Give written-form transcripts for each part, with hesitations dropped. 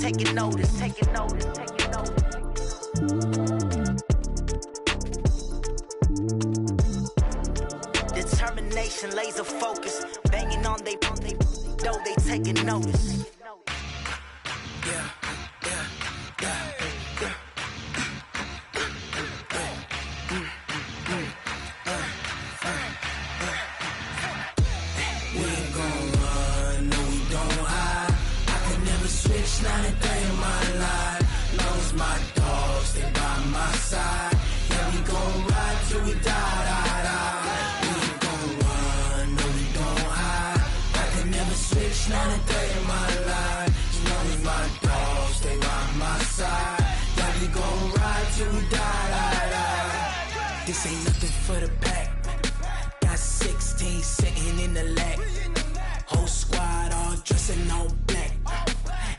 taking notice, taking notice, taking notice. Determination, laser focus, banging on they know they taking notice. Yeah. Not a day in my life. Knows my dogs, they by my side. Yeah, we gon' ride till we die. We ain't gon' run, no, we gon' hide. I can never switch, not a day in my life. Knows my dogs, they by my side. Yeah, we gon' ride till we die. This ain't nothing for the pack. Got 16 sitting in the lag. Whole squad all dressing all black.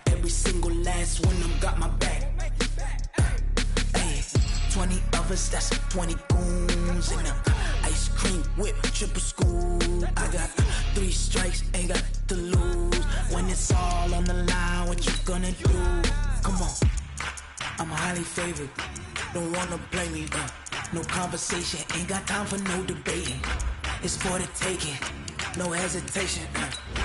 Every single last one of them got my back. Hey, 20 of us, that's 20 goons in the ice cream whip, triple scoop. I got 3 strikes, ain't got to lose. When it's all on the line, what you gonna do? Come on, I'm highly favored. Don't wanna blame me, no conversation, ain't got time for no debating. It's for the taking, no hesitation.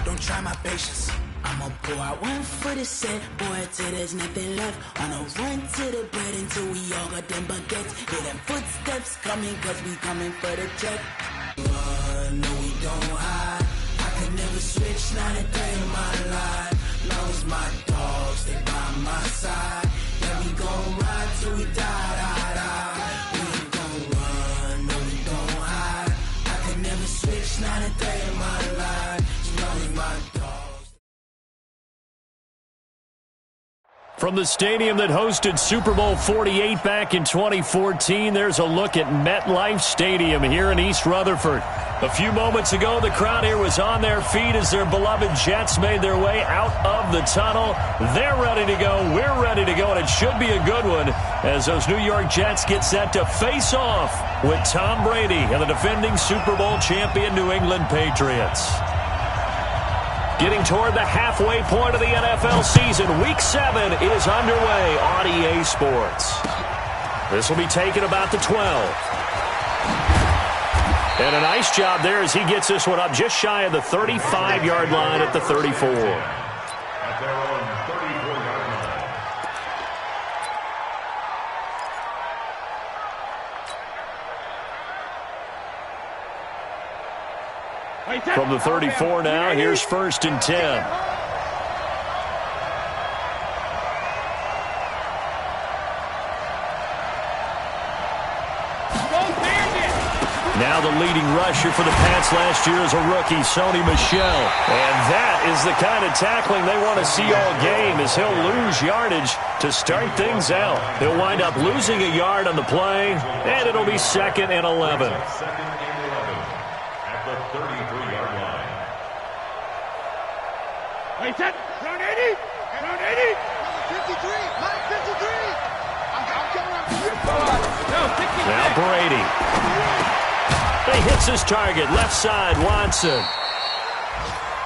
Don't try my patience. I'ma pour out one for the set, boy, till there's nothing left. On a run to the bread until we all got them baguettes. Hear them footsteps coming, cause we coming for the check. No, we don't hide. I can never switch, not a day in my life. Knows my dogs, they by my side. Yeah, we gon' ride till we die. We ain't gon' run, no, we don't hide. I can never switch, not a day in my life. Knows my dogs. From the stadium that hosted Super Bowl 48 back in 2014, there's a look at MetLife Stadium here in East Rutherford. A few moments ago, the crowd here was on their feet as their beloved Jets made their way out of the tunnel. They're ready to go. We're ready to go, and it should be a good one as those New York Jets get set to face off with Tom Brady and the defending Super Bowl champion New England Patriots. Getting toward the halfway point of the NFL season, Week 7 is underway on EA Sports. This will be taken about the 12. And a nice job there as he gets this one up just shy of the 35-yard line at the 34. At their own 34-yard line. From the 34 now, here's 1st and 10. Now the leading rusher for the Pats last year is a rookie, Sony Michel. And that is the kind of tackling they want to see all game as he'll lose yardage to start things out. He'll wind up losing a yard on the play, and it'll be 2nd and 11. At the 33-yard line. Wait, set. Round 80. Round 80. 53. Line 53. I'm coming up to you. No, 60. Now Brady. He hits his target. Left side, Watson.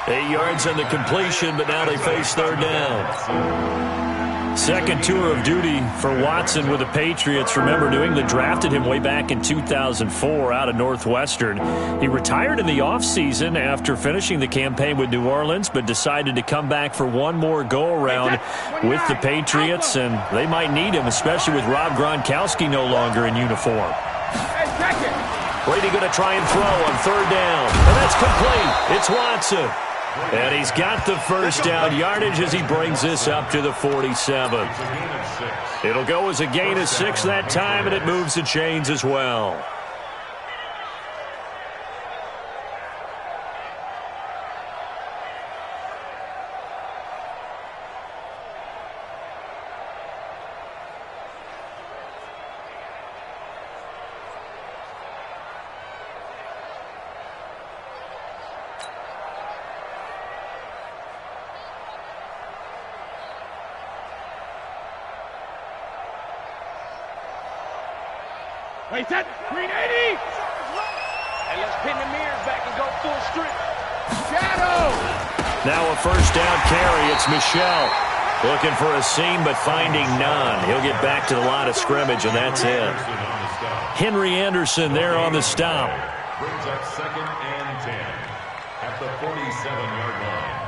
8 yards on the completion, but now they face 3rd down. Second tour of duty for Watson with the Patriots. Remember, New England drafted him way back in 2004 out of Northwestern. He retired in the offseason after finishing the campaign with New Orleans, but decided to come back for one more go-around with the Patriots, and they might need him, especially with Rob Gronkowski no longer in uniform. Brady going to try and throw on 3rd down, and that's complete. It's Watson. And he's got the first down yardage as he brings this up to the 47. It'll go as a gain of 6 that time, and it moves the chains as well. Wait, set. Green 80. And let's pin the mirrors back and go full strip. Shadow. Now a first down carry. It's Michel. Looking for a seam, but finding none. He'll get back to the line of scrimmage, and that's it. Henry Anderson there on the stop. Brings up 2nd and 10 at the 47-yard line.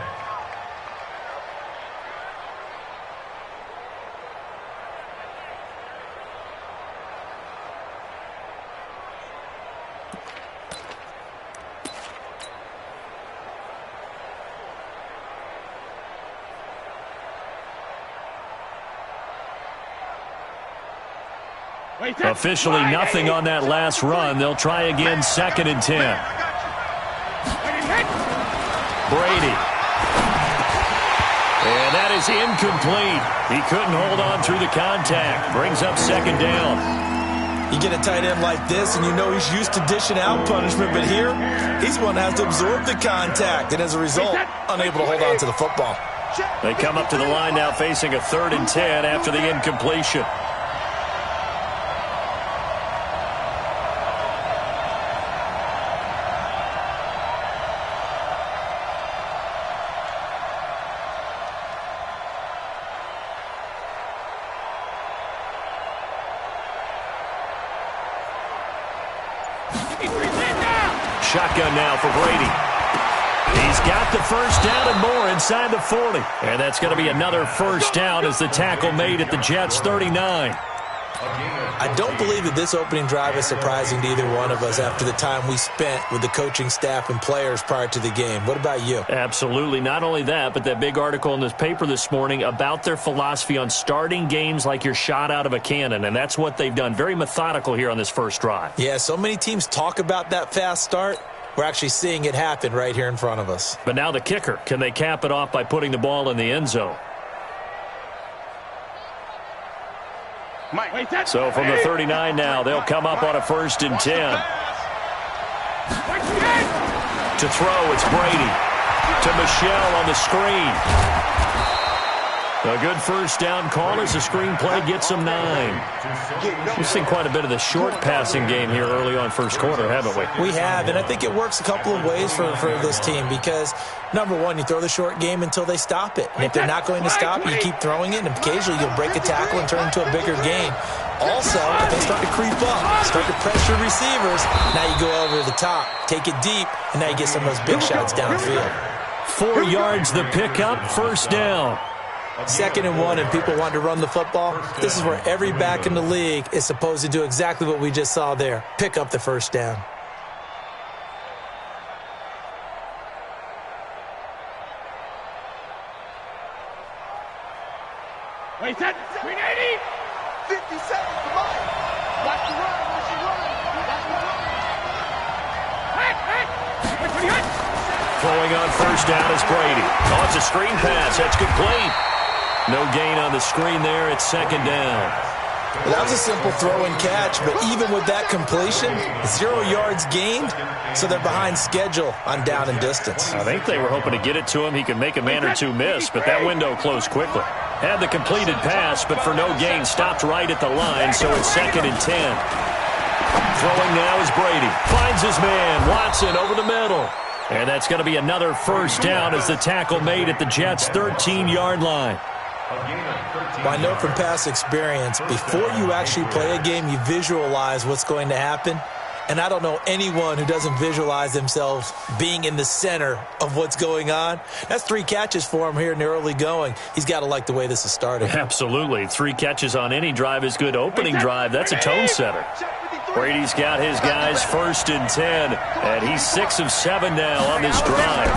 Officially nothing on that last run. They'll try again, 2nd and 10. Brady. And that is incomplete. He couldn't hold on through the contact. Brings up 2nd down. You get a tight end like this, and you know he's used to dishing out punishment, but here, he's one that has to absorb the contact, and as a result, unable to hold on to the football. They come up to the line now facing a 3rd and 10 after the incompletion. Shotgun now for Brady. He's got the first down and more inside the 40. And that's going to be another first down as the tackle made at the Jets' 39. I don't believe that this opening drive is surprising to either one of us after the time we spent with the coaching staff and players prior to the game. What about you? Absolutely. Not only that, but that big article in this paper this morning about their philosophy on starting games like you're shot out of a cannon, and that's what they've done. Very methodical here on this first drive. Yeah, so many teams talk about that fast start. We're actually seeing it happen right here in front of us. But now the kicker. Can they cap it off by putting the ball in the end zone? So from the 39 now, they'll come up on a 1st and 10. To throw, it's Brady. To Michelle on the screen. A good first down call as the screen play gets them 9. We've seen quite a bit of the short passing game here early on first quarter, haven't we? We have, and I think it works a couple of ways for this team because, number one, you throw the short game until they stop it. And if they're not going to stop it, you keep throwing it, and occasionally you'll break a tackle and turn it into a bigger gain. Also, if they start to creep up, start to pressure receivers, now you go over the top, take it deep, and now you get some of those big shots downfield. 4 yards the pickup, first down. 2nd and 1, and people want to run the football. This is where every back in the league is supposed to do exactly what we just saw there. Pick up the first down. Wait, that 380. 50 seconds, come on. Watch the run, watch the run. Throwing on first down is Brady. Oh, it's a screen pass. That's complete. No gain on the screen there. It's 2nd down. Well, that was a simple throw and catch, but even with that completion, 0 yards gained, so they're behind schedule on down and distance. I think they were hoping to get it to him. He could make a man or two miss, but that window closed quickly. Had the completed pass, but for no gain, stopped right at the line, so it's 2nd and 10. Throwing now is Brady. Finds his man, Watson, over the middle. And that's going to be another first down as the tackle made at the Jets' 13-yard line. Well, I know from past experience, before you actually play a game, you visualize what's going to happen. And I don't know anyone who doesn't visualize themselves being in the center of what's going on. That's 3 catches for him here in the early going. He's got to like the way this is starting. Absolutely. 3 catches on any drive is good. Opening drive, that's a tone setter. Brady's got his guys 1st and 10, and he's 6 of 7 now on this drive.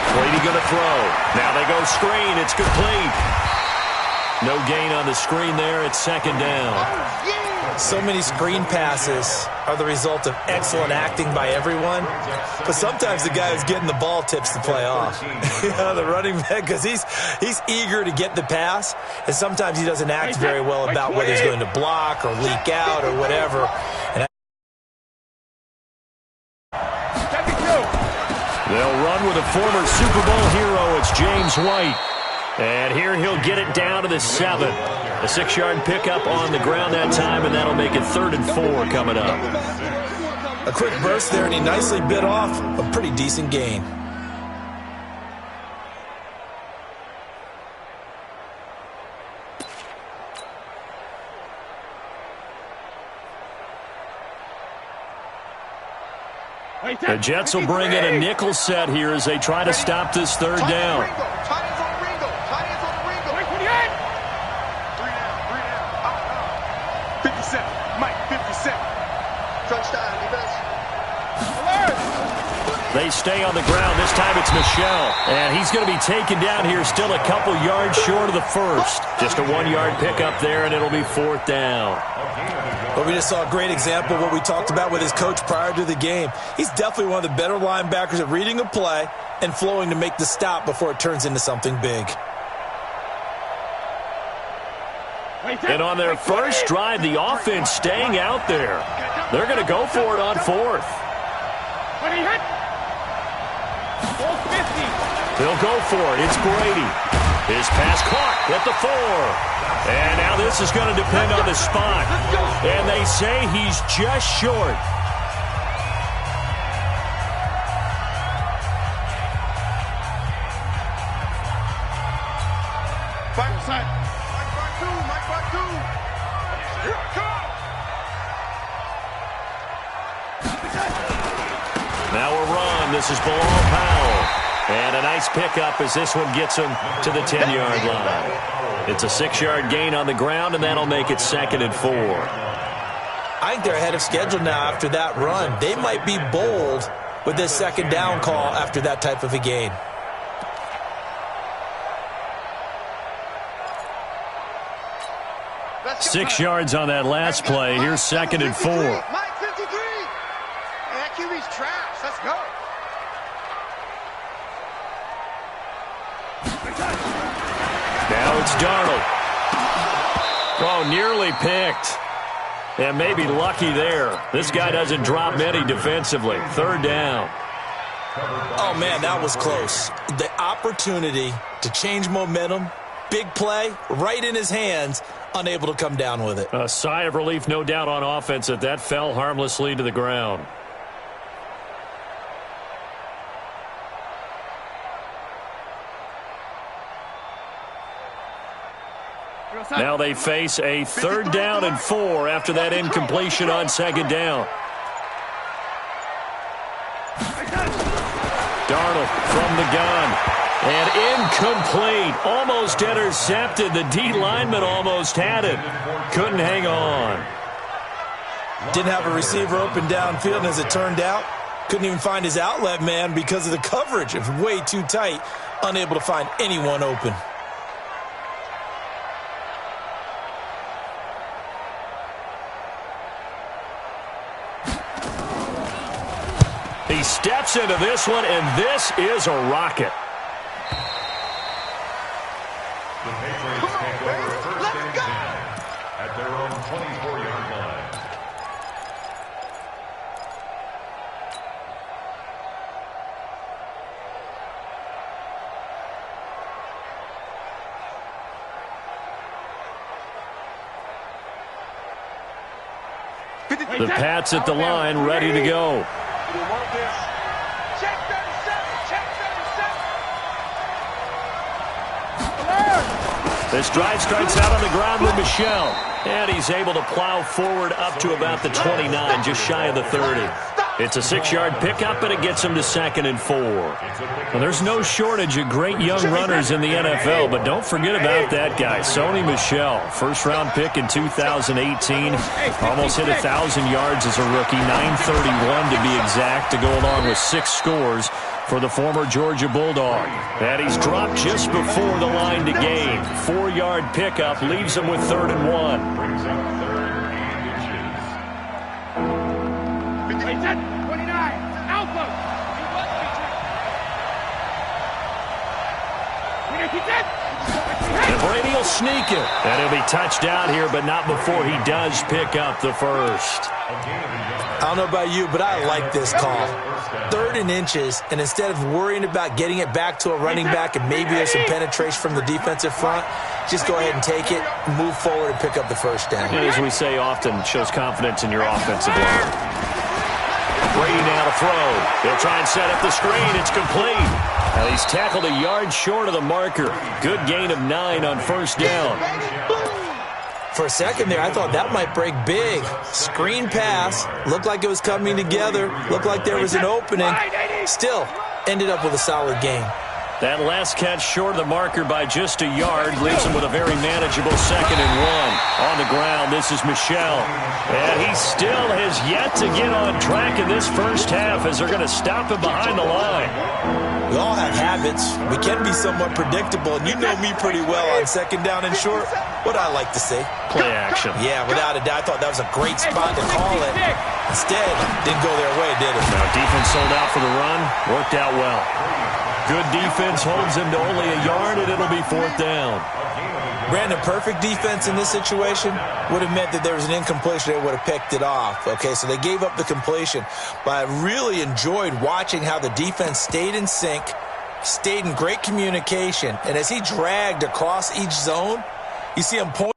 Brady going to throw. Now they go screen. It's complete. No gain on the screen there. It's 2nd down. So many screen passes are the result of excellent acting by everyone. But sometimes the guy who's getting the ball tips the play off. The running back, because he's eager to get the pass. And sometimes he doesn't act very well about whether he's going to block or leak out or whatever. And they'll run with a former Super Bowl hero. It's James White. And here he'll get it down to the 7. A 6-yard pickup on the ground that time, and that'll make it 3rd and 4 coming up. A quick burst there, and he nicely bit off a pretty decent gain. The Jets will bring in a nickel set here as they try to stop this third down. They stay on the ground. This time it's Michel. And he's going to be taken down here, still a couple yards short of the first. Just a 1-yard pickup there, and it'll be fourth down. But we just saw a great example of what we talked about with his coach prior to the game. He's definitely one of the better linebackers at reading a play and flowing to make the stop before it turns into something big. And on their first drive, the offense staying out there. They're going to go for it on fourth. They'll go for it. It's Brady. His pass caught at the 4. And now this is going to depend on the spot. And they say he's just short. Now a run. This is Bilal Powell. And a nice pickup as this one gets him to the 10-yard line. It's a 6-yard gain on the ground, and that'll make it 2nd and 4. I think they're ahead of schedule now after that run. They might be bold with this second down call after that type of a gain. Six yards on that last play. Here's 2nd and 4. Mike 53. That QB's trash. Let's go. Now it's Darnold. Oh, nearly picked. And maybe lucky there. This guy doesn't drop many defensively. 3rd down. Oh, man, that was close. The opportunity to change momentum, big play, right in his hands, unable to come down with it. A sigh of relief, no doubt, on offense that fell harmlessly to the ground. Now they face a 3rd down and 4 after that incompletion on 2nd down. Darnold from the gun. And incomplete. Almost intercepted. The D lineman almost had it. Couldn't hang on. Didn't have a receiver open downfield, and as it turned out, couldn't even find his outlet man because of the coverage. It was way too tight. Unable to find anyone open. He steps into this one, and this is a rocket. The Patriots take over 1st and 10 at their own 24-yard line. The Pats at the line, ready to go. Check 37. Check 37. This drive starts out on the ground with Michel. And he's able to plow forward up to about the 29, just shy of the 30. It's a 6-yard pickup, and it gets him to 2nd and 4. Well, there's no shortage of great young runners in the NFL, but don't forget about that guy, Sony Michel. First-round pick in 2018. Almost hit 1,000 yards as a rookie, 931 to be exact, to go along with 6 scores for the former Georgia Bulldog. And he's dropped just before the line to gain. 4-yard pickup leaves him with 3rd and 1. Brings up 3rd and inches. 29. Alpha. And Brady will sneak it. And he'll be touched down here, but not before he does pick up the first. I don't know about you, but I like this call. 3rd and inches, and instead of worrying about getting it back to a running back and maybe there's some penetration from the defensive front, just go ahead and take it, move forward, and pick up the first down. And as we say often, shows confidence in your offensive line. Brady now to throw. He'll try and set up the screen. It's complete. And he's tackled a yard short of the marker. Good gain of 9 on 1st down. For a second there, I thought that might break big. Screen pass, looked like it was coming together, looked like there was an opening. Still, ended up with a solid game. That last catch short of the marker by just a yard leaves him with a very manageable 2nd and 1. On the ground, this is Michel. And he still has yet to get on track in this first half as they're going to stop him behind the line. We all have habits. We can be somewhat predictable, and you know me pretty well on 2nd down and short. What I like to say. Play action. Yeah, without a doubt. I thought that was a great spot to call it. Instead, didn't go their way, did it? Now, defense sold out for the run. Worked out well. Good defense holds him to only a yard, and it'll be 4th down. Brandon, perfect defense in this situation would have meant that there was an incompletion. They would have picked it off. Okay, so they gave up the completion. But I really enjoyed watching how the defense stayed in sync, stayed in great communication. And as he dragged across each zone, you see him point.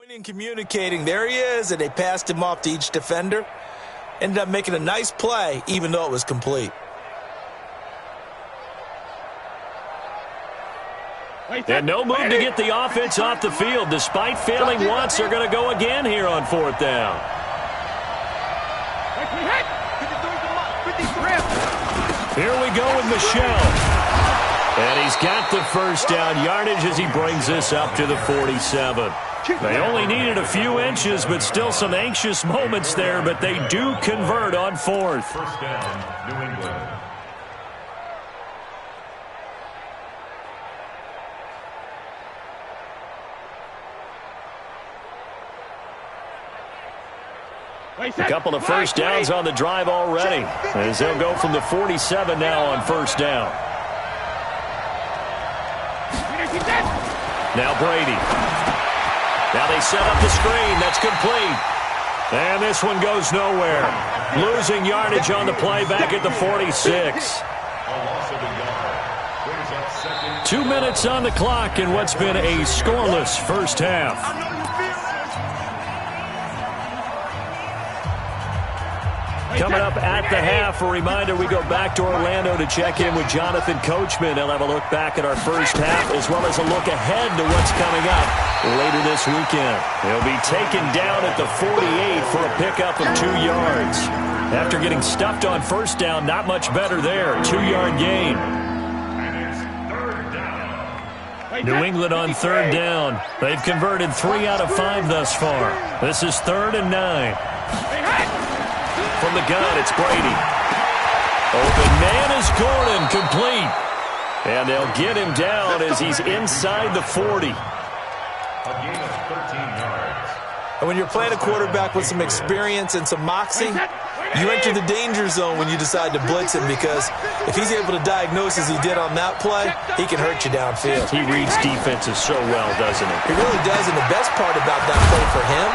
And communicating, there he is, and they passed him off to each defender. Ended up making a nice play, even though it was complete. And no move to get the offense off the field. Despite failing once, they're going to go again here on 4th down. Here we go with Michel. And he's got the first down yardage as he brings this up to the 47. They only needed a few inches, but still some anxious moments there, but they do convert on 4th. First down, New England. A couple of first downs on the drive already, as they'll go from the 47 now on 1st down. Now Brady. Now they set up the screen. That's complete. And this one goes nowhere. Losing yardage on the play back at the 46. 2 minutes on the clock in what's been a scoreless first half. Coming up at the half, a reminder, we go back to Orlando to check in with Jonathan Coachman. He'll have a look back at our first half as well as a look ahead to what's coming up later this weekend. He'll be taken down at the 48 for a pickup of 2 yards. After getting stuffed on first down, not much better there. 2-yard gain. New England on 3rd down. They've converted 3 out of 5 thus far. This is 3rd and 9. From the gun, it's Brady. Open man is Gordon, complete. And they'll get him down as he's inside the 40. A gain of 13 yards. And when you're playing a quarterback with some experience and some moxie, you enter the danger zone when you decide to blitz him, because if he's able to diagnose as he did on that play, he can hurt you downfield. He reads defenses so well, doesn't he? He really does, and the best part about that play for him,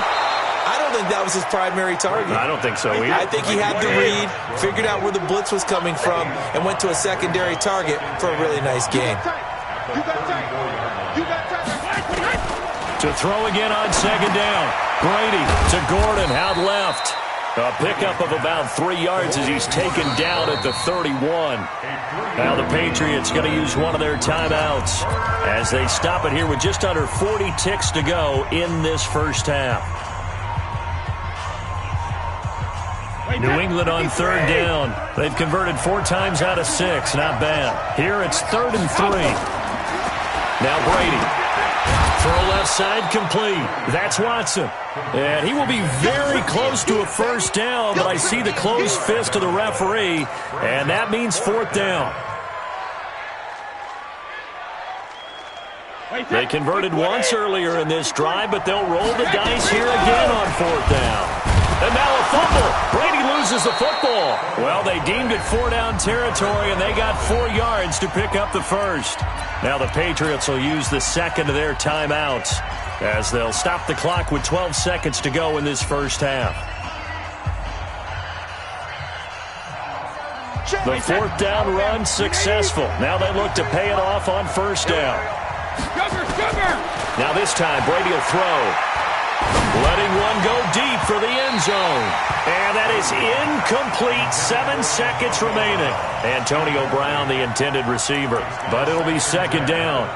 I don't think that was his primary target. I don't think so either. I think he had the read, figured out where the blitz was coming from, and went to a secondary target for a really nice gain. You got time. You got time. To throw again on second down. Brady to Gordon, out left. A pickup of about 3 yards as he's taken down at the 31. Now the Patriots going to use one of their timeouts as they stop it here with just under 40 ticks to go in this first half. New England on third down. They've converted 4 times out of 6. Not bad. Here it's 3rd and 3. Now Brady. Throw left side complete. That's Watson. And he will be very close to a first down, but I see the closed fist of the referee, and that means 4th down. They converted once earlier in this drive, but they'll roll the dice here again on 4th down. And now a fumble. Brady loses the football. Well, they deemed it 4-down territory, and they got 4 yards to pick up the first. Now the Patriots will use the second of their timeouts as they'll stop the clock with 12 seconds to go in this first half. The 4th down run successful. Now they look to pay it off on first down. Now this time Brady will throw. Letting one go deep for the end zone. And that is incomplete. 7 seconds remaining. Antonio Brown, the intended receiver. But it'll be second down.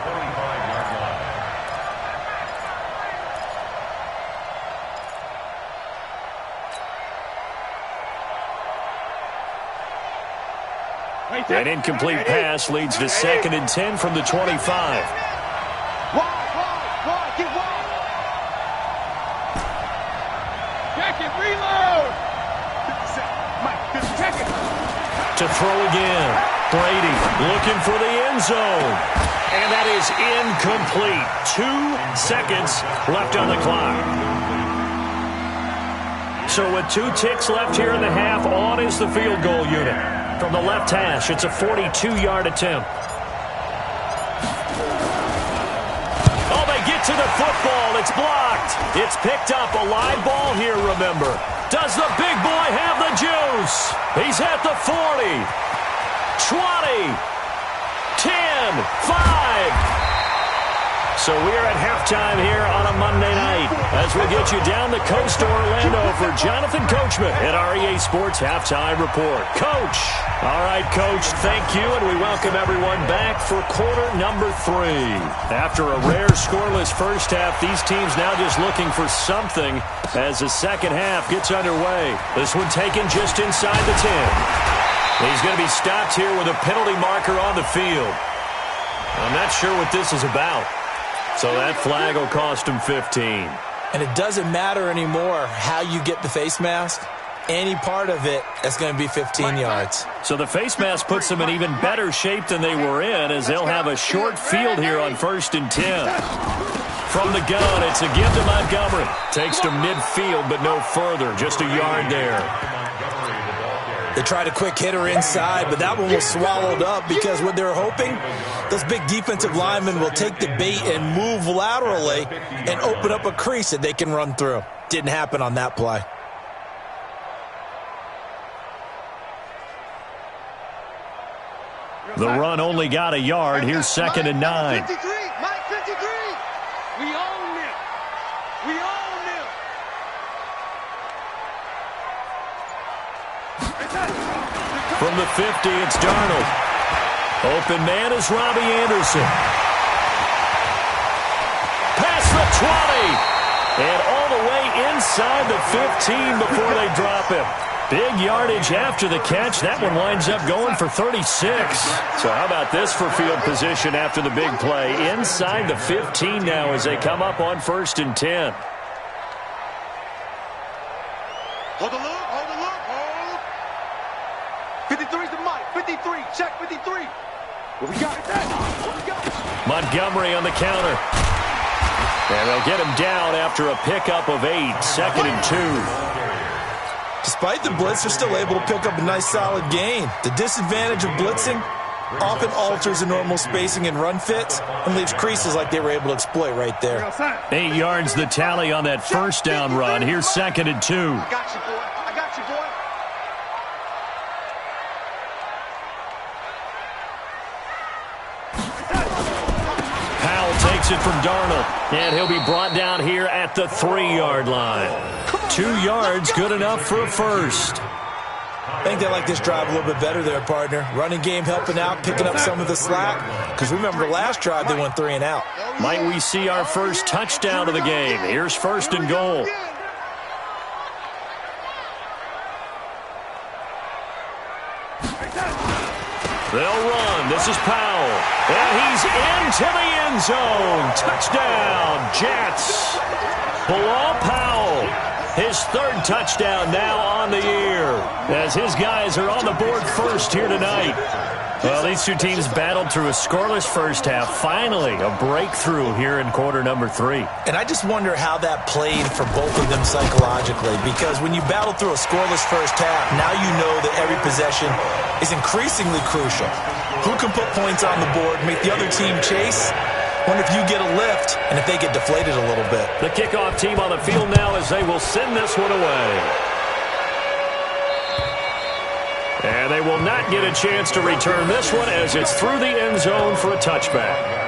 An incomplete pass leads to 2nd and 10 from the 25. To throw again. Brady looking for the end zone. And that is incomplete. 2 seconds left on the clock. So with 2 ticks left here in the half, on is the field goal unit. From the left hash, it's a 42-yard attempt. Oh, they get to the football. It's blocked. It's picked up. A live ball here, remember. Does the big boy have the juice? He's at the 40, 20, 10, 5. So we're at halftime here on a Monday night as we get you down the coast to Orlando for Jonathan Coachman at our EA Sports Halftime Report. Coach. All right, Coach, thank you, and we welcome everyone back for quarter number 3. After a rare scoreless first half, these teams now just looking for something as the second half gets underway. This one taken just inside the 10. He's going to be stopped here with a penalty marker on the field. I'm not sure what this is about. So that flag will cost him 15. And it doesn't matter anymore how you get the face mask. Any part of it is going to be 15 yards. So the face mask puts them in even better shape than they were in as they'll have a short field here on 1st and 10. From the gun, it's a give to Montgomery. Takes to midfield, but no further. Just a yard there. They tried a quick hitter inside, but that one was swallowed up because what they're hoping, those big defensive linemen will take the bait and move laterally and open up a crease that they can run through. Didn't happen on that play. The run only got a yard. Here's 2nd and 9. 53, Mike 53. We own it. We own it. From the 50, it's Darnold. Open man is Robbie Anderson. Past the 20. And all the way inside the 15 before they drop him. Big yardage after the catch. That one winds up going for 36. So how about this for field position after the big play? Inside the 15 now as they come up on 1st and 10. Hold the look, hold the look, hold. 53's the Mike, 53, check 53. What we got? What we got? Montgomery on the counter. And they'll get him down after a pickup of 8, 2nd and 2. Despite the blitz, they're still able to pick up a nice solid gain. The disadvantage of blitzing often alters the normal spacing and run fits and leaves creases like they were able to exploit right there. 8 yards the tally on that first down run. Here's 2nd and 2. I got you, boy. I got you, boy. gets it from Darnold. And he'll be brought down here at the 3-yard line. 2 yards, good enough for a first. I think they like this drive a little bit better there, partner. Running game helping out, picking up some of the slack. Because remember, the last drive they went 3 and out. Might we see our first touchdown of the game? Here's 1st and goal. They'll run. This is Powell. And he's into the end zone. Touchdown, Jets. Bilal Powell. His 3rd touchdown now on the year, as his guys are on the board first here tonight. Well, these two teams battled through a scoreless first half. Finally, a breakthrough here in quarter number 3. And I just wonder how that played for both of them psychologically, because when you battle through a scoreless first half, now you know that every possession is increasingly crucial. Who can put points on the board, make the other team chase? Wonder if you get a lift and if they get deflated a little bit. The kickoff team on the field now as they will send this one away. And they will not get a chance to return this one as it's through the end zone for a touchback.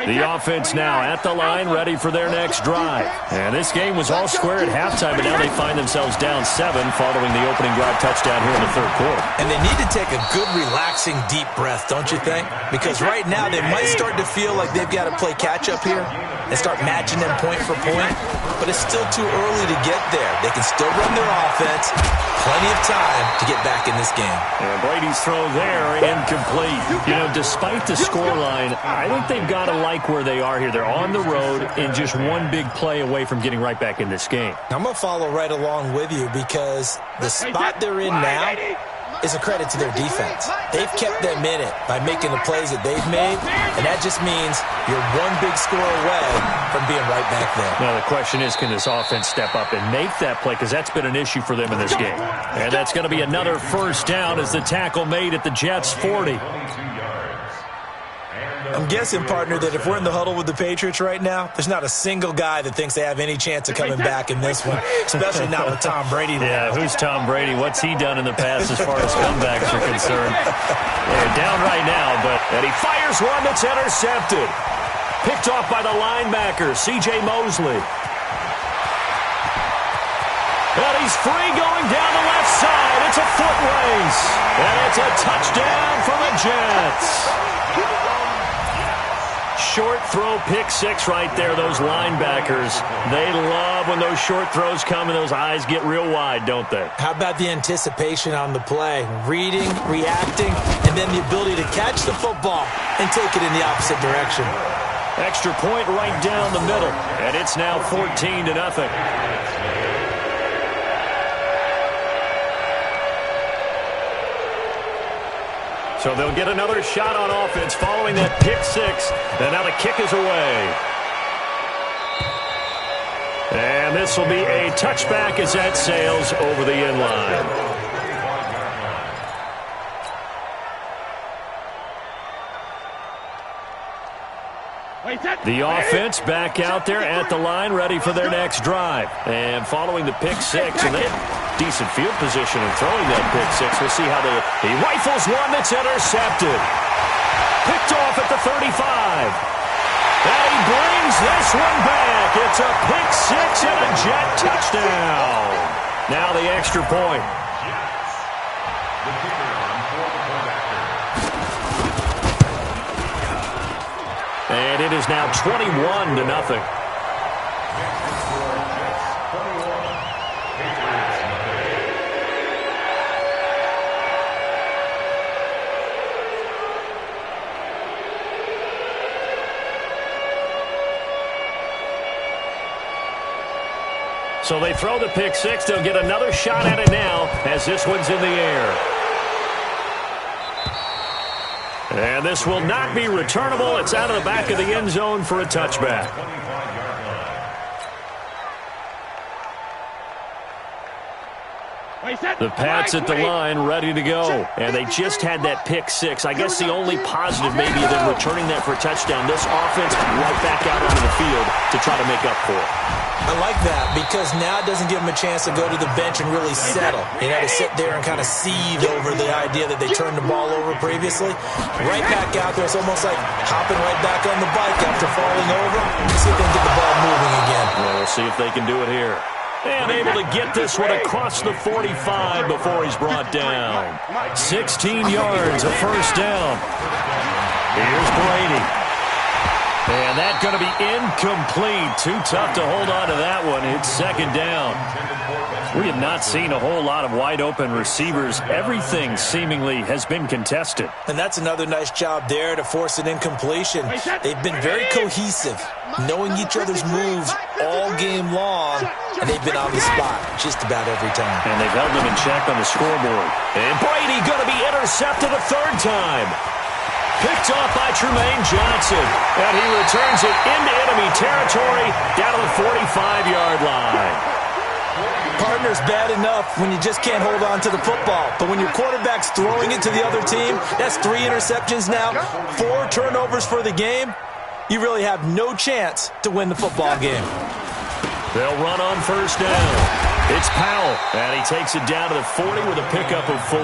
The offense now at the line, ready for their next drive. And this game was all square at halftime, but now they find themselves down 7 following the opening drive touchdown here in the 3rd quarter. And they need to take a good, relaxing, deep breath, don't you think? Because right now they might start to feel like they've got to play catch-up here and start matching them point for point. But it's still too early to get there. They can still run their offense. Plenty of time to get back in this game. And Brady's throw there, incomplete. You know, despite the scoreline, I think they've got to like where they are here. They're on the road and just one big play away from getting right back in this game. I'm going to follow right along with you because the spot they're in now is a credit to their defense. They've kept them in it by making the plays that they've made, and that just means you're one big score away from being right back there. Now, the question is, can this offense step up and make that play? Because that's been an issue for them in this game. And that's going to be another first down as the tackle made at the Jets' 40. I'm guessing, partner, that if we're in the huddle with the Patriots right now, there's not a single guy that thinks they have any chance of coming back in this one, especially not with Tom Brady. Yeah, who's Tom Brady? What's he done in the past as far as comebacks are concerned? They're down right now, and he fires one that's intercepted. Picked off by the linebacker, C.J. Mosley. And he's free going down the left side. It's a foot race. And it's a touchdown for the Jets. Short throw, pick 6 right there. Those linebackers, they love when those short throws come and those eyes get real wide, don't they? How about the anticipation on the play? Reading, reacting, and then the ability to catch the football and take it in the opposite direction. Extra point right down the middle, and it's now 14-0. So they'll get another shot on offense following that pick 6. And now the kick is away. And this will be a touchback as that sails over the end line. The offense back out there at the line, ready for their next drive. And following the pick 6, and they have decent field position in throwing that pick 6. We'll see how he rifles one that's intercepted. Picked off at the 35. And he brings this one back. It's a pick 6 and a Jet touchdown. Now the extra point. And it is now 21-0. So they throw the pick 6. They'll get another shot at it now as this one's in the air. And this will not be returnable. It's out of the back of the end zone for a touchback. The Pats at the line ready to go. And they just had that pick 6. I guess the only positive maybe of them returning that for a touchdown. This offense right back out onto the field to try to make up for it. I like that because now it doesn't give them a chance to go to the bench and really settle. To sit there and kind of seethe over the idea that they turned the ball over previously. Right back out there. It's almost like hopping right back on the bike after falling over. See if they can get the ball moving again. Well, we'll see if they can do it here. And able to get this one across the 45 before he's brought down. 16 yards, a first down. Here's Brady. And that's going to be incomplete. Too tough to hold on to that one. It's second down. We have not seen a whole lot of wide-open receivers. Everything seemingly has been contested. And that's another nice job there to force an incompletion. They've been very cohesive, knowing each other's moves all game long, and they've been on the spot just about every time. And they've held them in check on the scoreboard. And Brady going to be intercepted a third time. Picked off by Tremaine Johnson. And he returns it into enemy territory down to the 45-yard line. Partner's bad enough when you just can't hold on to the football. But when your quarterback's throwing it to the other team, that's 3 interceptions now, 4 turnovers for the game. You really have no chance to win the football game. They'll run on first down. It's Powell, and he takes it down to the 40 with a pickup of 4.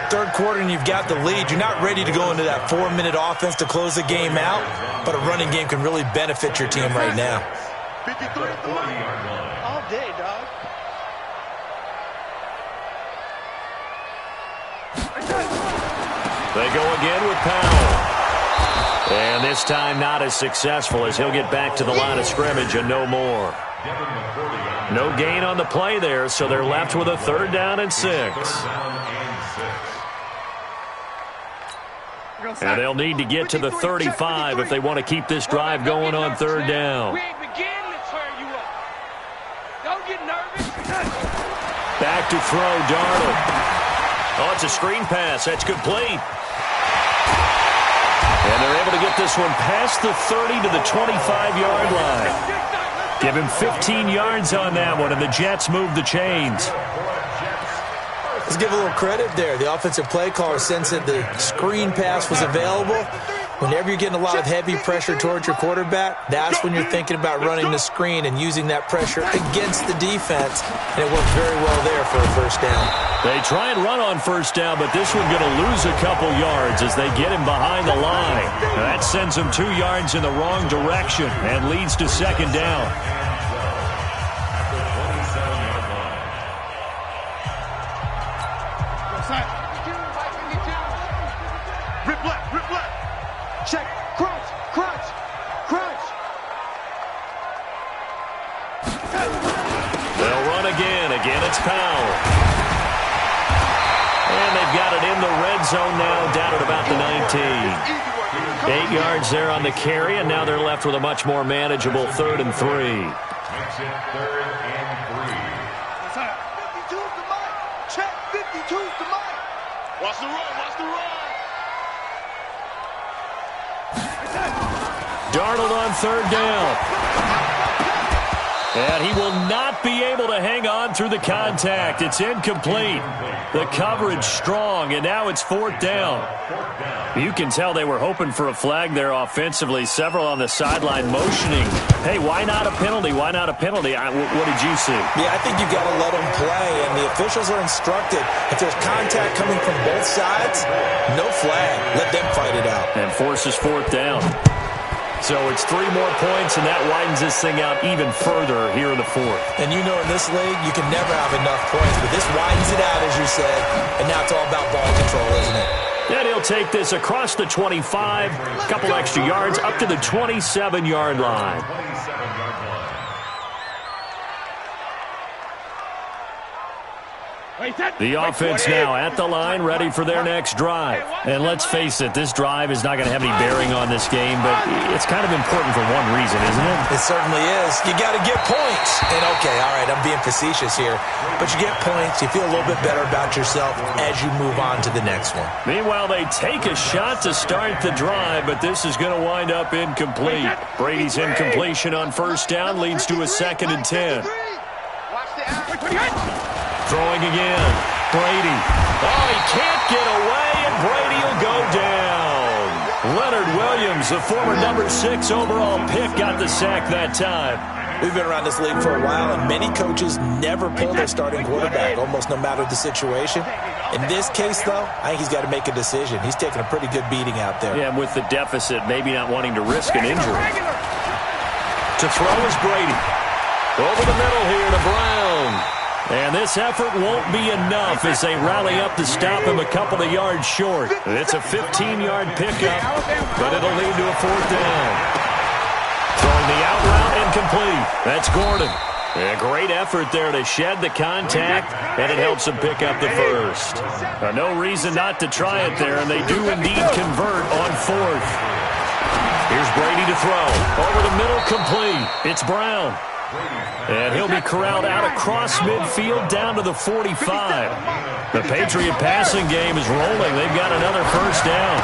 Third quarter and you've got the lead. You're not ready to go into that 4-minute offense to close the game out, but a running game can really benefit your team right now. 53 at the line. All day, dog. They go again with Powell. And this time not as successful as he'll get back to the line of scrimmage and no more. No gain on the play there, so they're left with a third down and 6. And they'll need to get to the 35 if they want to keep this drive going on third down. Back to throw, Darnold. Oh, it's a screen pass. That's complete. And they're able to get this one past the 30 to the 25-yard line. Give him 15 yards on that one, and the Jets move the chains. Let's give a little credit there. The offensive play caller sensed that the screen pass was available. Whenever you're getting a lot of heavy pressure towards your quarterback, that's when you're thinking about running the screen and using that pressure against the defense. And it worked very well there for a first down. They try and run on first down, but this one going to lose a couple yards as they get him behind the line. That sends him 2 yards in the wrong direction and leads to second down. Again, it's Powell. And they've got it in the red zone now, down at about the 19. 8 yards there on the carry, and now they're left with a much more manageable 3rd and 3. Makes it 3rd and 3. 52's the mic. Check, 52's the mic. Watch the run, watch the run. Darnold on third down. And he will not be able to hang on through the contact. It's incomplete. The coverage strong, and now it's 4th down. You can tell they were hoping for a flag there offensively. Several on the sideline motioning. Hey, why not a penalty? Why not a penalty? What did you see? Yeah, I think you've got to let them play, and the officials are instructed. If there's contact coming from both sides, no flag. Let them fight it out. And forces 4th down. So it's 3 more points, and that widens this thing out even further here in the 4th. And you know in this league, you can never have enough points, but this widens it out, as you said, and now it's all about ball control, isn't it? And he'll take this across the 25, a couple extra yards, up to the 27-yard line. The offense now at the line, ready for their next drive. And let's face it, this drive is not going to have any bearing on this game, but it's kind of important for one reason, isn't it? It certainly is. You got to get points. And, okay, all right, I'm being facetious here. But you get points, you feel a little bit better about yourself as you move on to the next one. Meanwhile, they take a shot to start the drive, but this is going to wind up incomplete. Brady's incompletion on first down leads to a 2nd and 10. Throwing again. Brady. Oh, he can't get away, and Brady will go down. Leonard Williams, the former number 6 overall pick, got the sack that time. We've been around this league for a while, and many coaches never pull their starting quarterback, almost no matter the situation. In this case, though, I think he's got to make a decision. He's taking a pretty good beating out there. Yeah, and with the deficit, maybe not wanting to risk an injury. To throw is Brady. Over the middle here to Brown. And this effort won't be enough as they rally up to stop him a couple of yards short. It's a 15-yard pickup, but it'll lead to a 4th down. Throwing the out route incomplete. That's Gordon. A great effort there to shed the contact, and it helps him pick up the first. No reason not to try it there, and they do indeed convert on 4th. Here's Brady to throw. Over the middle, complete. It's Brown. And he'll be corralled out across midfield down to the 45. The Patriot passing game is rolling. They've got another first down.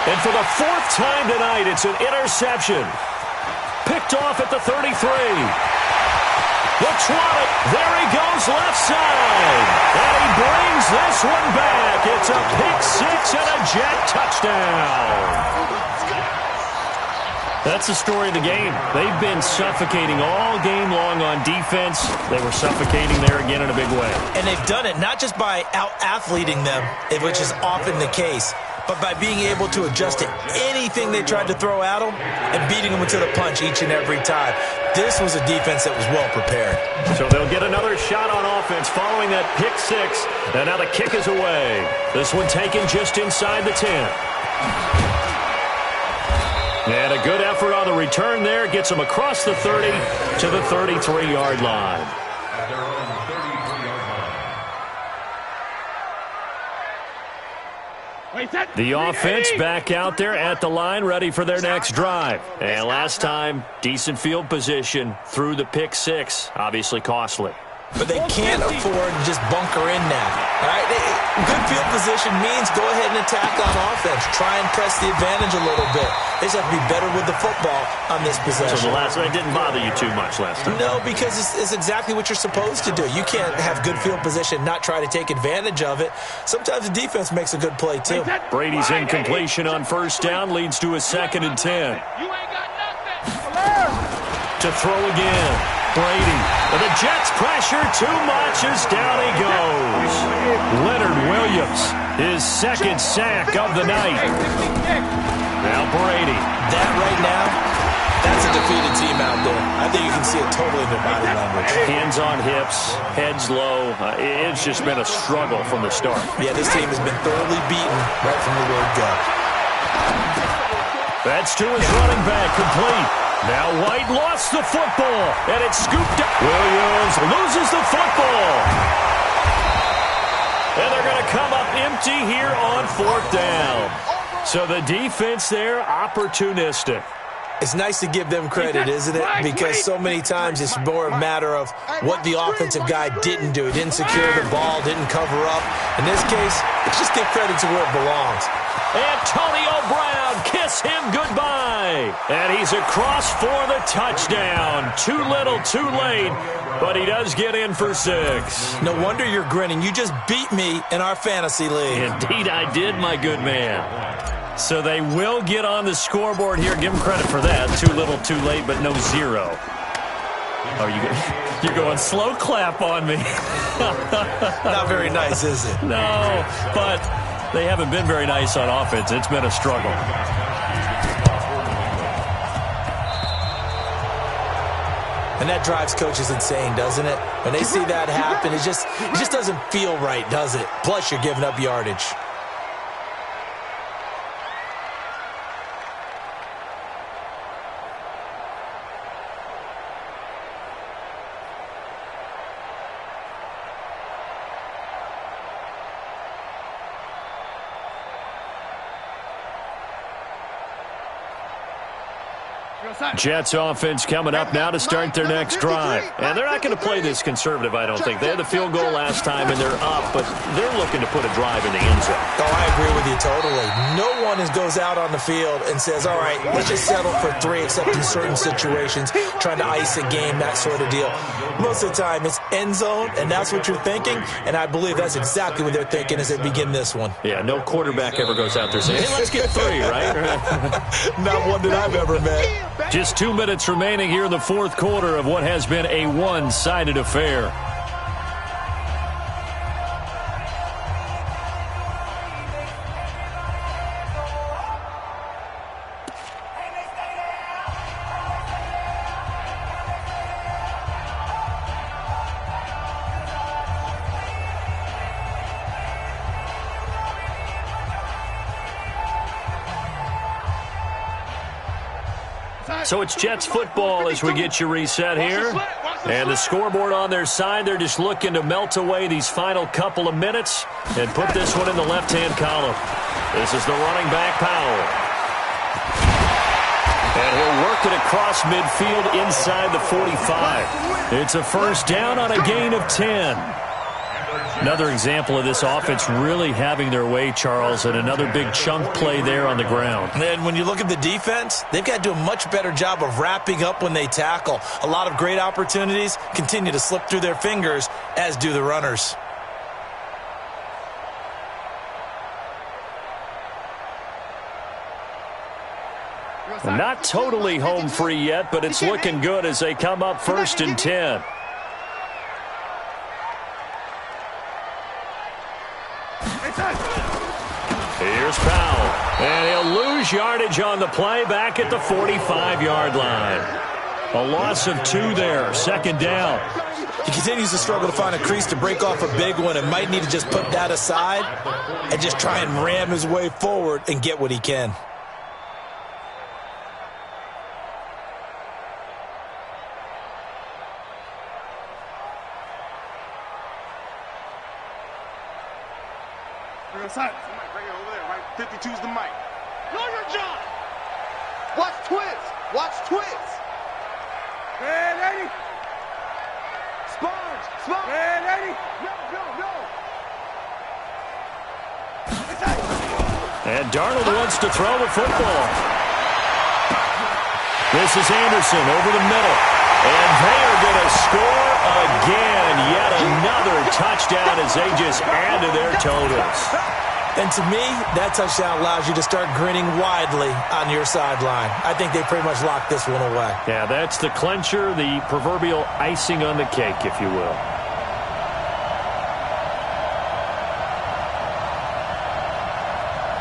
And for the 4th time tonight, it's an interception. Picked off at the 33. The 20. There he goes left side. And he brings this one back. It's a pick 6 and a Jet touchdown. That's the story of the game. They've been suffocating all game long on defense. They were suffocating there again in a big way. And they've done it not just by out-athleting them, which is often the case, but by being able to adjust to anything they tried to throw at them and beating them to the punch each and every time. This was a defense that was well prepared. So they'll get another shot on offense following that pick 6. And now the kick is away. This one taken just inside the 10. And a good effort on the return there. Gets them across the 30 to the 33-yard line. At their own 33-yard line. The offense back out there at the line, ready for their next drive. And last time, decent field position through the pick 6. Obviously costly. But they can't afford to just bunker in now. All right? Good field position means go ahead and attack on offense. Try and press the advantage a little bit. They just have to be better with the football on this possession. So the last one didn't bother you too much last time? No, because it's exactly what you're supposed to do. You can't have good field position, not try to take advantage of it. Sometimes the defense makes a good play, too. Brady's incompletion on first down leads to a 2nd and 10. To throw again. Brady. And the Jets pressure too much as down he goes. Leonard Williams, his 2nd sack of the night. Now Brady. That right now, that's a defeated team out there. I think you can see it totally in their body language. Hands on hips, heads low. It's just been a struggle from the start. Yeah, this team has been thoroughly beaten right from the word go. That's to his running back, complete. Now White lost the football, and it's scooped up. Williams loses the football. And they're going to come up empty here on 4th down. So the defense there, opportunistic. It's nice to give them credit, isn't it? Because so many times it's more a matter of what the offensive guy didn't do. He didn't secure the ball, didn't cover up. In this case, let's just give credit to where it belongs. Antonio Brown, kiss him goodbye. And he's across for the touchdown. Too little, too late, but he does get in for 6. No wonder you're grinning. You just beat me in our fantasy league. Indeed I did, my good man. So they will get on the scoreboard here. Give them credit for that. Too little, too late, but no 0. Oh, you're going slow clap on me. Not very nice, is it? No, but they haven't been very nice on offense. It's been a struggle. And that drives coaches insane, doesn't it? When they see that happen, it just doesn't feel right, does it? Plus, you're giving up yardage. Jets offense coming up now to start their next drive. And they're not going to play this conservative, I don't think. They had the field goal last time, and they're up, but they're looking to put a drive in the end zone. Oh, I agree with you totally. No one goes out on the field and says, all right, let's just settle for 3 except in certain situations, trying to ice a game, that sort of deal. Most of the time it's end zone, and that's what you're thinking, and I believe that's exactly what they're thinking as they begin this one. Yeah, no quarterback ever goes out there saying, hey, let's get 3, right? Not one that I've ever met. Just 2 minutes remaining here in the fourth quarter of what has been a one-sided affair. So it's Jets football as we get you reset here. And the scoreboard on their side, they're just looking to melt away these final couple of minutes and put this one in the left-hand column. This is the running back, Powell. And he'll work it across midfield inside the 45. It's a first down on a gain of 10. Another example of this offense really having their way, Charles, and another big chunk play there on the ground. And when you look at the defense, they've got to do a much better job of wrapping up when they tackle. A lot of great opportunities continue to slip through their fingers, as do the runners. Not totally home free yet, but it's looking good as they come up 1st and 10. Here's Powell, and he'll lose yardage on the play back at the 45-yard line. A loss of 2 there, 2nd down. He continues to struggle to find a crease to break off a big one and might need to just put that aside and just try and ram his way forward and get what he can. Somebody bring it over there, right? 52's the mic. Lawyer John! Watch twins! Watch twins! Red 80! Sponge! Sponge! Red 80! No! And Darnold wants to throw the football. This is Anderson over the middle. And they are going to score again. Yet another touchdown as they just add to their totals. And to me, that touchdown allows you to start grinning widely on your sideline. I think they pretty much locked this one away. Yeah, that's the clincher, the proverbial icing on the cake, if you will.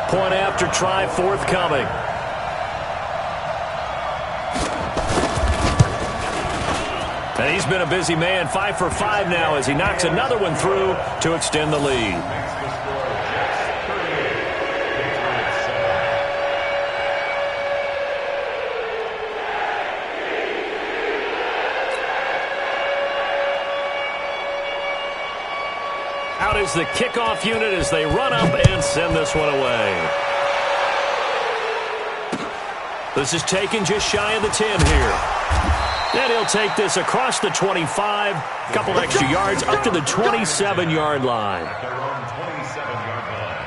Point after try forthcoming. And he's been a busy man, 5 for 5 now as he knocks another one through to extend the lead. Out is the kickoff unit as they run up and send this one away. This is taken just shy of the 10 here. And he'll take this across the 25, a couple extra yards up to the 27-yard line. At their own 27-yard line.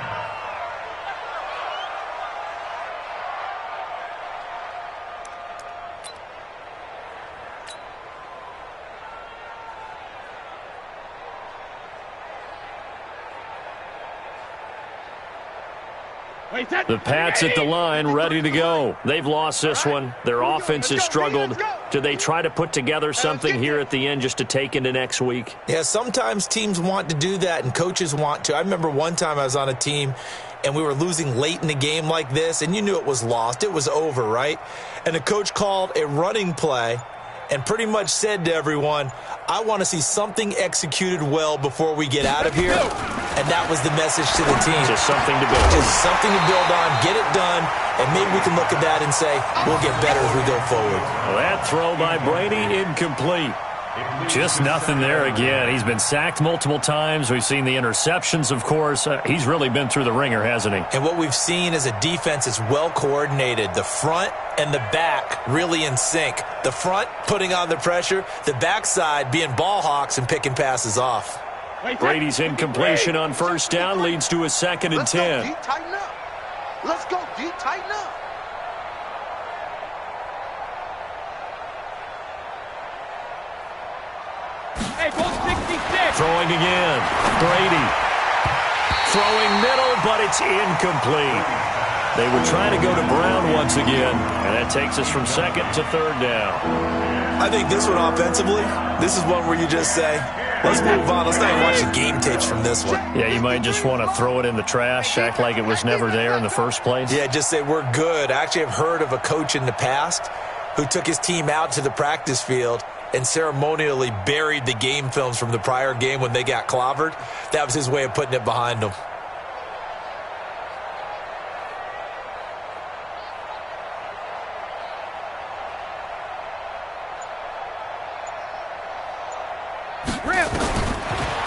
The Pats at the line, ready to go. They've lost this one. Their offense has struggled. Do they try to put together something here at the end just to take into next week? Yeah, sometimes teams want to do that and coaches want to. I remember one time I was on a team and we were losing late in the game like this, and you knew it was lost. It was over, right? And the coach called a running play and pretty much said to everyone, I want to see something executed well before we get out of here. And that was the message to the team. Just something to build. Just something to build on, get it done, and maybe we can look at that and say, we'll get better as we go forward. Well, that throw by Brady, incomplete. Just nothing there again. He's been sacked multiple times. We've seen the interceptions, of course. He's really been through the ringer, hasn't he? And what we've seen is a defense that's well coordinated. The front and the back really in sync. The front putting on the pressure, the backside being ball hawks and picking passes off. Brady's incompletion on first down leads to a 2nd and 10. Let's go, D. Tighten up. Hey, go 66. Throwing again. Brady. Throwing middle, but it's incomplete. They would try to go to Brown once again, and that takes us from second to third down. I think this one offensively, this is one where you just say, let's move on. Let's not even watch the game tapes from this one. Yeah, you might just want to throw it in the trash, act like it was never there in the first place. Yeah, just say we're good. I actually have heard of a coach in the past who took his team out to the practice field and ceremonially buried the game films from the prior game when they got clobbered. That was his way of putting it behind them.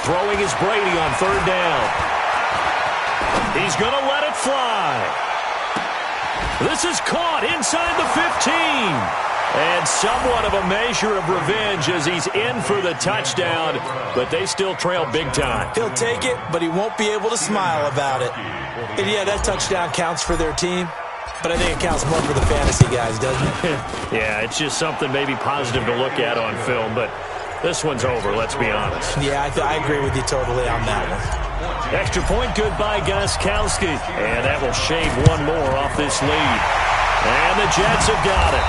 Throwing is Brady on third down. He's going to let it fly. This is caught inside the 15. And somewhat of a measure of revenge as he's in for the touchdown, but they still trail big time. He'll take it, but he won't be able to smile about it. And yeah, that touchdown counts for their team, but I think it counts more for the fantasy guys, doesn't it? Yeah, it's just something maybe positive to look at on film, but this one's over, let's be honest. Yeah, I agree with you totally on that one. Extra point good by Gostkowski, and that will shave one more off this lead. And the Jets have got it.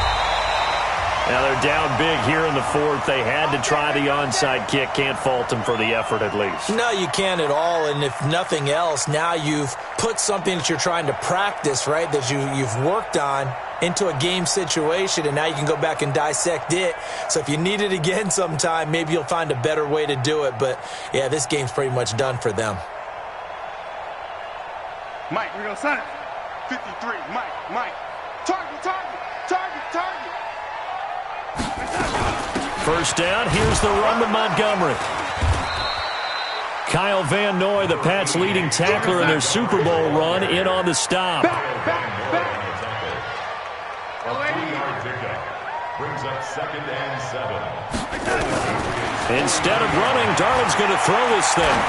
Now they're down big here in the fourth. They had to try the onside kick. Can't fault them for the effort at least. No, you can't at all. And if nothing else, now you've put something that you're trying to practice, right, that you've worked on into a game situation, and now you can go back and dissect it. So if you need it again sometime, maybe you'll find a better way to do it. But, yeah, this game's pretty much done for them. Mike, we go center. 53, Mike. Target. First down, here's the run to Montgomery. Kyle Van Noy, the Pats' leading tackler in their Super Bowl run, in on the stop. Brings up 2nd and 7. Instead of running, Darnold's going to throw this thing.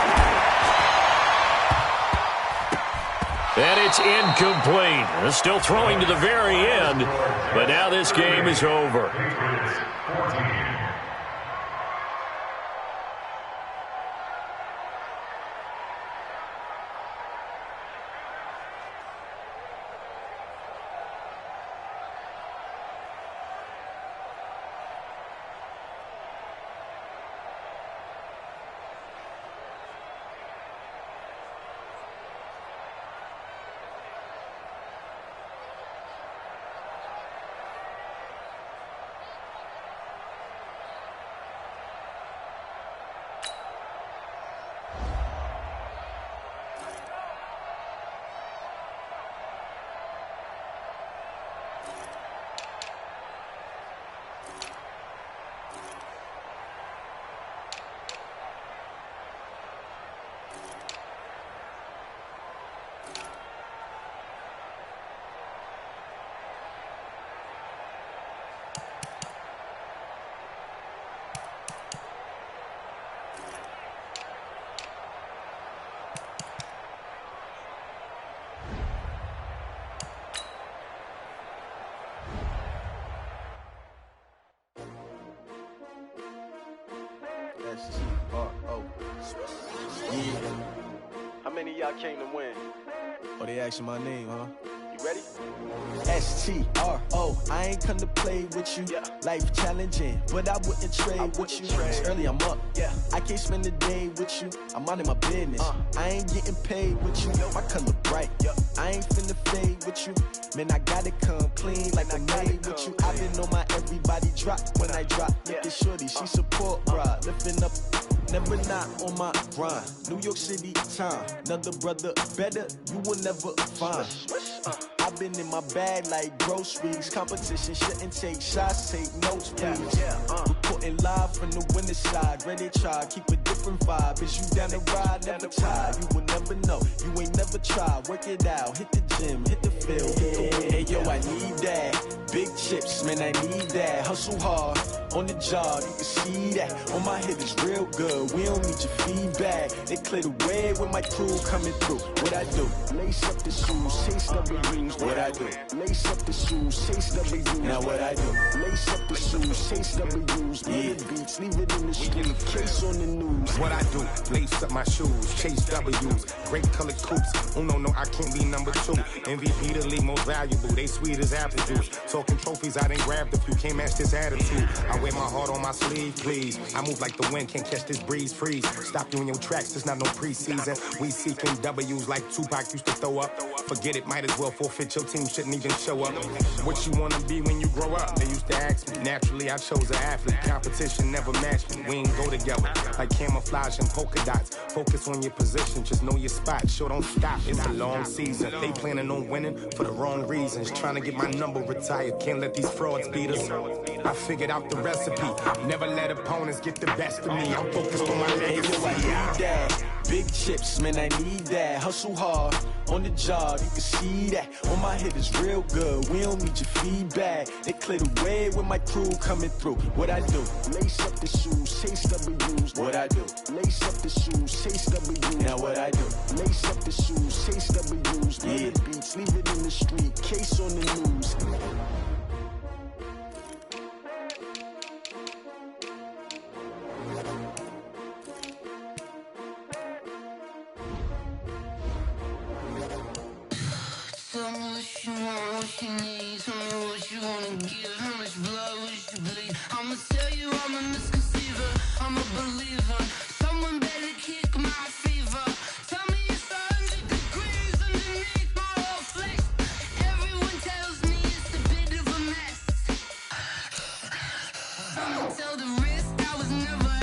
And it's incomplete. They're still throwing to the very end, but now this game is over. S-T-R-O. Yeah. How many of y'all came to win? Oh, they asking my name, huh? You ready? S-T-R-O. I ain't come to play with you. Yeah. Life challenging, but I wouldn't trade with you. It's early, I'm up. Yeah. I can't spend the day with you. I'm minding my business. I ain't getting paid with you. My color bright. I ain't finna fade with you. Man, I gotta come clean like I'm made with you. I've been on my everybody drop when I drop. Look at shorty, she support ride. Lifting up, never not on my grind. New York City time. Another brother better, you will never find. I've been in my bag like groceries. Competition shouldn't take shots, take notes, please. Reporting live from the winning side. Ready to try, keep a different vibe. Is you down the ride, never tired. You will never know, you ain't never tried. Work it out, hit the gym, hit the field, hit the win. Hey yo, I need that. Big chips, man, I need that. Hustle hard on the job, you can see that. On my head is real good, we don't need your feedback. They clear the way with my crew coming through. What I do? Lace up the shoes, chase W's. What I do? Lace up the shoes, chase W's. Now what I do? Lace up the shoes, chase W's. Yeah, beats, leave it in the street, case on the news. What I do? Lace up my shoes, chase W's. Great colored coops. Oh no, I can't be number 2. MVP the league most valuable. They sweet as apple juice. Talking trophies, I done grabbed a few. Can't match this attitude. I wear my heart on my sleeve, please. I move like the wind, can't catch this breeze, freeze. Stop you in your tracks, there's not no preseason. We seeking W's like Tupac used to throw up. Forget it, might as well forfeit. Your team shouldn't even show up. What you wanna be when you grow up? They used to ask me. Naturally, I chose an athlete. Competition never matched me. We ain't go together like camouflage and polka dots. Focus on your position, just know your spot. Sure, don't stop. It's a long season. They planning on winning for the wrong reasons. Trying to get my number retired. Can't let these frauds beat us. I figured out the recipe. Never let opponents get the best of me. I'm focused on my legacy. Big chips, man, I need that. Hustle hard on the job, you can see that. On my head is real good, we don't need your feedback. They clear the way with my crew coming through. What I do? Lace up the shoes, chase W's. What I do? Lace up the shoes, chase W's. Now what I do? Lace up the shoes, chase W's. Yeah, beats, leave it in the street, case on the news. Tell me what you want, what you need. Tell me what you wanna give. How much blood would you bleed? I'ma tell you I'm a misconceiver. I'm a believer. Someone better kick my fever. Tell me it's 100 degrees underneath my whole flesh. Everyone tells me it's a bit of a mess. I'ma tell the risk I was never